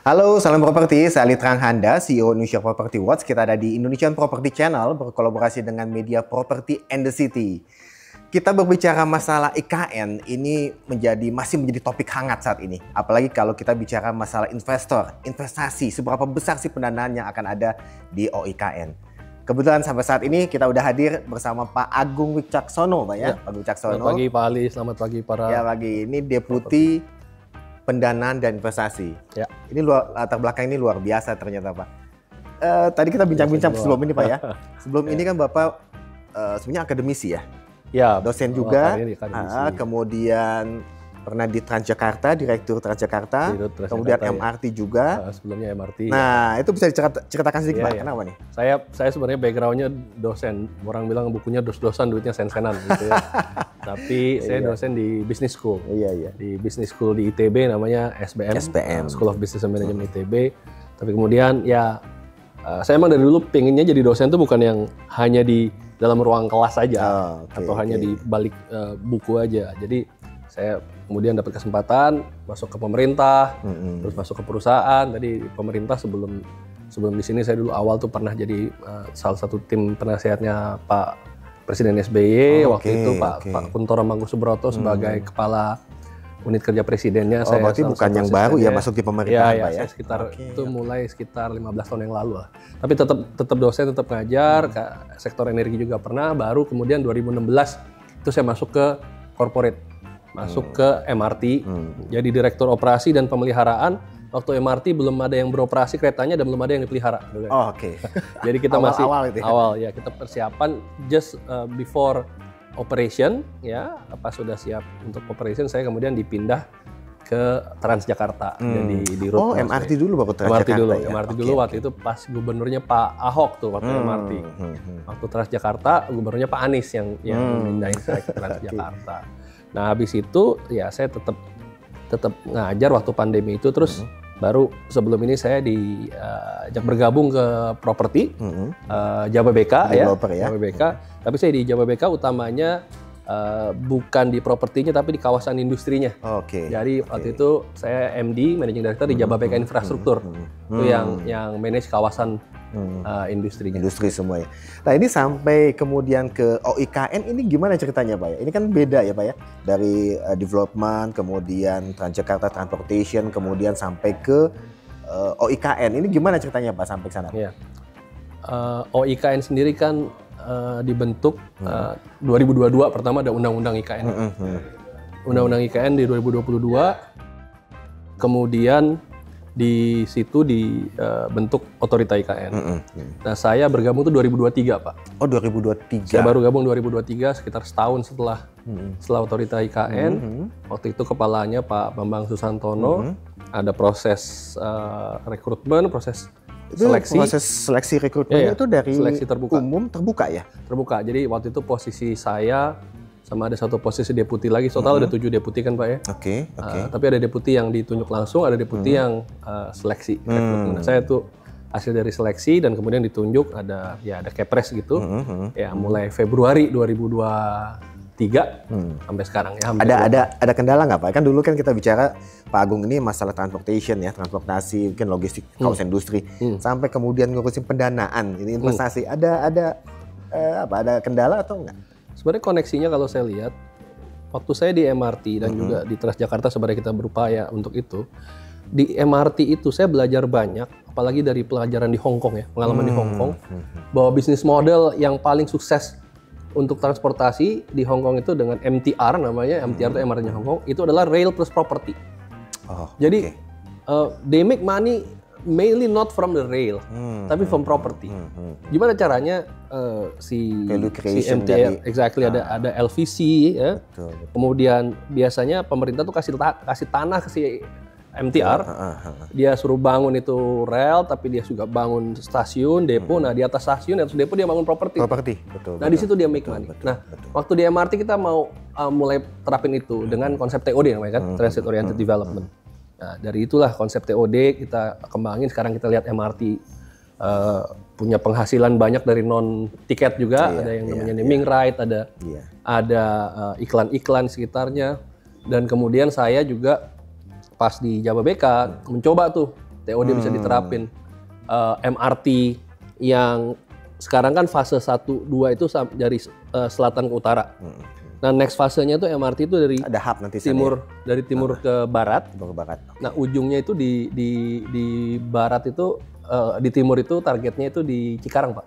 Halo, salam properti. Saya Litrang Handa, CEO Indonesia Property Watch. Kita ada di Indonesian Property Channel berkolaborasi dengan media Property and the City. Kita berbicara masalah IKN ini masih menjadi topik hangat saat ini. Apalagi kalau kita bicara masalah investor, investasi, seberapa besar sih pendanaan yang akan ada di OIKN. Kebetulan sampai saat ini kita udah hadir bersama Pak Agung Wicaksono, Pak ya. Pak Wicaksono. Selamat pagi Pak Ali, selamat pagi para. Ya, pagi. Ini Deputi Pendanaan dan Investasi. Ya. Ini latar belakang ini luar biasa ternyata, Pak. Tadi kita bincang-bincang sebelum ini, Pak ya. Sebelum ini kan Bapak sebenarnya akademisi ya. Ya. Dosen juga. Kemudian pernah di Transjakarta, Direktur Transjakarta. Kemudian MRT juga. Sebelumnya MRT. Nah, itu bisa diceritakan sedikit, Pak. Kenapa nih? Saya sebenarnya backgroundnya dosen. Orang bilang bukunya dos-dosan, duitnya sen-senan gitu ya. Tapi saya dosen di Business School. Iya. Di Business School di ITB namanya SBM. School of Business and Management ITB. Tapi kemudian ya saya emang dari dulu pengennya jadi dosen tuh bukan yang hanya di dalam ruang kelas aja atau hanya di balik buku aja. Jadi saya kemudian dapat kesempatan masuk ke pemerintah, terus masuk ke perusahaan. Tadi pemerintah sebelum di sini saya dulu awal tuh pernah jadi salah satu tim penasehatnya Pak Presiden SBY. Waktu itu Pak Kuntoro Mangkusubroto sebagai kepala unit kerja presidennya. Saya berarti bukan yang baru ya masuk di pemerintahan, Pak ya? Itu mulai sekitar 15 tahun yang lalu lah. Tapi tetap dosen, tetap ngajar, sektor energi juga pernah. Baru kemudian 2016 itu saya masuk ke corporate. Masuk ke MRT, jadi direktur operasi dan pemeliharaan. Waktu MRT belum ada yang beroperasi keretanya dan belum ada yang dipelihara. Jadi kita masih awal ya, kita persiapan just before operation ya, pas sudah siap untuk operation saya kemudian dipindah ke Transjakarta. Jadi di MRT dulu baru Transjakarta. MRT dulu waktu itu pas gubernurnya Pak Ahok tuh waktu MRT. Waktu Transjakarta gubernurnya Pak Anies yang pindahin saya ke Transjakarta. Nah habis itu ya saya tetap ngajar waktu pandemi itu, terus baru sebelum ini saya diajak bergabung ke properti Jababeka ya. Jababeka. Tapi saya di Jababeka utamanya bukan di propertinya tapi di kawasan industrinya. Jadi waktu itu saya MD Managing Director di Jababeka Infrastruktur. Itu yang manage kawasan industrinya. Industri semuanya. Nah ini sampai kemudian ke OIKN ini gimana ceritanya, Pak ya? Ini kan beda ya, Pak ya, dari development, kemudian Transjakarta Transportation, kemudian sampai ke OIKN. Ini gimana ceritanya, Pak, sampai ke sana? Iya. OIKN sendiri kan dibentuk 2022, pertama ada Undang-Undang IKN. Undang-Undang IKN di 2022, kemudian di situ dibentuk otorita IKN. Nah, saya bergabung tuh 2023, Pak. Oh, 2023. Saya baru gabung 2023, sekitar setahun setelah otorita IKN. Waktu itu kepalanya Pak Bambang Susantono. Ada proses rekrutmen, proses seleksi. Proses seleksi rekrutmen itu dari seleksi terbuka. Umum terbuka ya? Terbuka. Jadi waktu itu posisi saya sama ada satu posisi deputi lagi, total ada 7 deputi kan, Pak ya. Tapi ada deputi yang ditunjuk langsung, ada deputi yang seleksi. Nah, saya tuh hasil dari seleksi dan kemudian ditunjuk, ada kepres gitu. Ya mulai Februari 2023 sampai sekarang ya. Ada kendala nggak, Pak? Kan dulu kan kita bicara Pak Agung ini masalah transportation ya, transportasi, mungkin logistik, kawasan industri, sampai kemudian ngurusin pendanaan, ini investasi. Ada kendala atau enggak? Sebenarnya koneksinya kalau saya lihat, waktu saya di MRT dan juga di Transjakarta sebenarnya kita berupaya untuk itu. Di MRT itu saya belajar banyak, apalagi dari pelajaran di Hong Kong ya, pengalaman di Hong Kong, bahwa bisnis model yang paling sukses untuk transportasi di Hong Kong itu dengan MTR namanya, MTR itu MRT-nya Hong Kong, itu adalah rail plus property. Jadi they make money mainly not from the rail, tapi from property. Gimana caranya si MTR, ada LVC ya. Kemudian biasanya pemerintah tuh kasih tanah ke si MTR, dia suruh bangun itu rel, tapi dia juga bangun stasiun, depo. Nah di atas stasiun, di atas depo dia bangun properti. Nah di situ dia make money. Waktu di MRT kita mau mulai terapin itu dengan konsep TOD namanya kan, Transit Oriented Development. Nah, dari itulah konsep TOD kita kembangin. Sekarang kita lihat MRT punya penghasilan banyak dari non tiket juga, ada yang namanya naming right, ada iklan-iklan sekitarnya. Dan kemudian saya juga pas di Jababeka mencoba tuh TOD bisa diterapin. MRT yang sekarang kan fase 1, 2 itu dari selatan ke utara. Nah, next fasenya itu MRT itu dari ada hub nanti dari timur ke barat. Timur ke barat. Nah, ujungnya itu di barat itu di timur itu targetnya itu di Cikarang, Pak.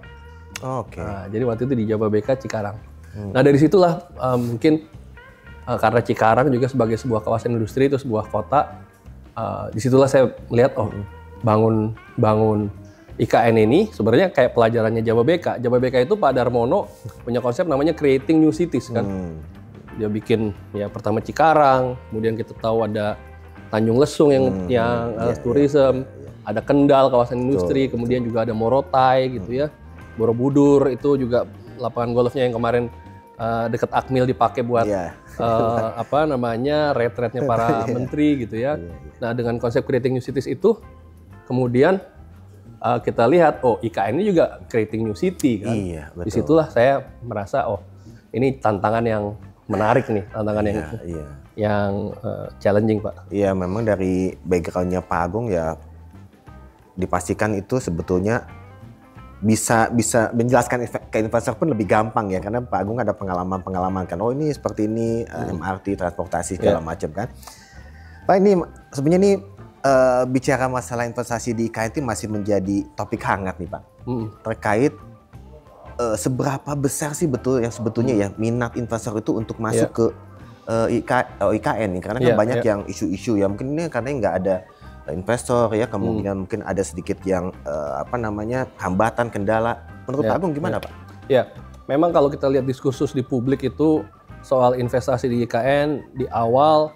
Oke. Nah, jadi waktu itu di Jababeka Cikarang. Nah, dari situlah mungkin karena Cikarang juga sebagai sebuah kawasan industri, itu sebuah kota, disitulah saya melihat bangun IKN ini sebenarnya kayak pelajarannya Jababeka. Jababeka itu Pak Darmono punya konsep namanya creating new cities kan. Dia bikin ya pertama Cikarang, kemudian kita tahu ada Tanjung Lesung yang tourism, ada Kendal kawasan industri, kemudian juga ada Morotai gitu ya. Borobudur itu juga lapangan golfnya yang kemarin dekat Akmil dipakai buat retretnya para menteri gitu ya. Nah, dengan konsep creating new cities itu kemudian kita lihat IKN ini juga creating new city kan. Iya, betul. Disitulah saya merasa ini tantangan yang menarik nih, tantangan yang challenging, Pak. Iya, memang dari backgroundnya Pak Agung ya dipastikan itu sebetulnya bisa menjelaskan ke investor pun lebih gampang ya, karena Pak Agung ada pengalaman kan. Ini seperti ini MRT, transportasi segala macam kan. Pak, ini sebenarnya nih bicara masalah investasi di IKN itu masih menjadi topik hangat nih, Pak. Terkait seberapa besar sih sebetulnya ya minat investor itu untuk masuk ke IKN nih, karena kan banyak yang isu-isu ya, mungkin ini karena nggak ada investor ya, kemungkinan mungkin ada sedikit yang hambatan, kendala. Menurut Pak Agung gimana, Pak? Ya, memang kalau kita lihat diskursus di publik itu soal investasi di IKN di awal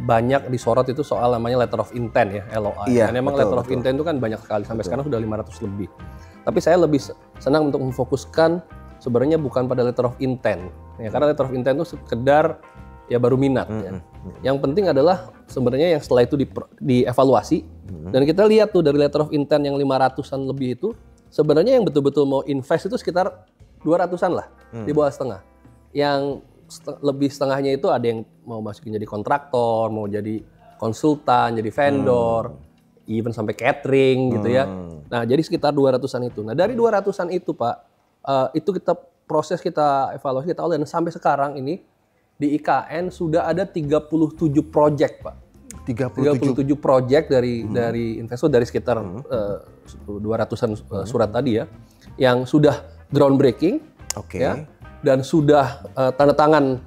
banyak disorot itu soal namanya letter of intent ya, LOI. Iya, memang letter of intent itu kan banyak sekali, sampai sekarang sudah 500 lebih. Tapi saya lebih senang untuk memfokuskan sebenarnya bukan pada letter of intent ya, karena letter of intent itu sekedar ya baru minat ya. Yang penting adalah sebenarnya yang setelah itu dievaluasi dan kita lihat tuh dari letter of intent yang 500-an lebih itu sebenarnya yang betul-betul mau invest itu sekitar 200-an lah, di bawah setengah. Yang lebih setengahnya itu ada yang mau masukin jadi kontraktor, mau jadi konsultan, jadi vendor, even sampai catering gitu ya. Nah, jadi sekitar 200-an itu. Nah, dari 200-an itu, Pak, itu kita evaluasi, kita dan sampai sekarang ini di IKN sudah ada 37 project, Pak. 37 project dari investor dari sekitar 200-an surat tadi ya, yang sudah groundbreaking, ya, dan sudah tanda tangan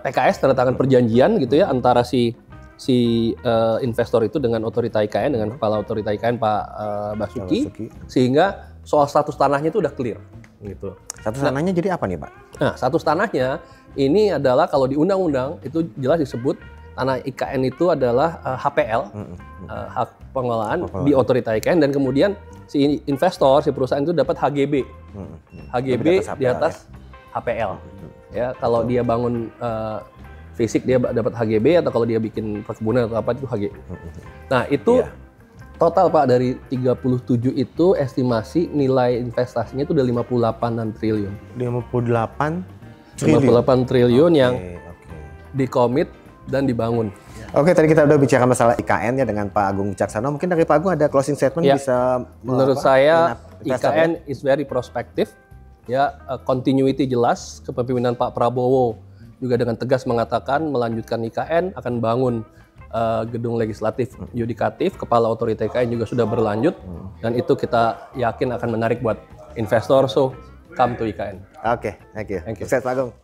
PKS, tanda tangan perjanjian gitu ya antara si investor itu dengan otorita IKN, dengan kepala otorita IKN Pak Basuki, sehingga soal status tanahnya itu udah clear gitu. Status tanahnya jadi apa nih, Pak? Nah, status tanahnya ini adalah kalau di undang-undang itu jelas disebut tanah IKN itu adalah HPL, hak pengelolaan di otorita IKN, dan kemudian si investor, si perusahaan itu dapat HGB. HGB di atas HPL. Ya, kalau dia bangun fisik dia dapat HGB, atau kalau dia bikin perkebunan atau apa itu HG. Nah, itu total, Pak, dari 37 itu estimasi nilai investasinya itu udah 58 triliun. 58 triliun yang dikomit dan dibangun. Oke, tadi kita udah bicara masalah IKN ya dengan Pak Agung Wicaksono. Mungkin dari Pak Agung ada closing statement bisa menurut saya IKN is very prospective. Ya, continuity jelas, kepemimpinan Pak Prabowo juga dengan tegas mengatakan melanjutkan IKN, akan bangun gedung legislatif yudikatif, kepala otorita IKN juga sudah berlanjut, dan itu kita yakin akan menarik buat investor, so come to IKN. Oke, thank you. Sukses Pak Agung.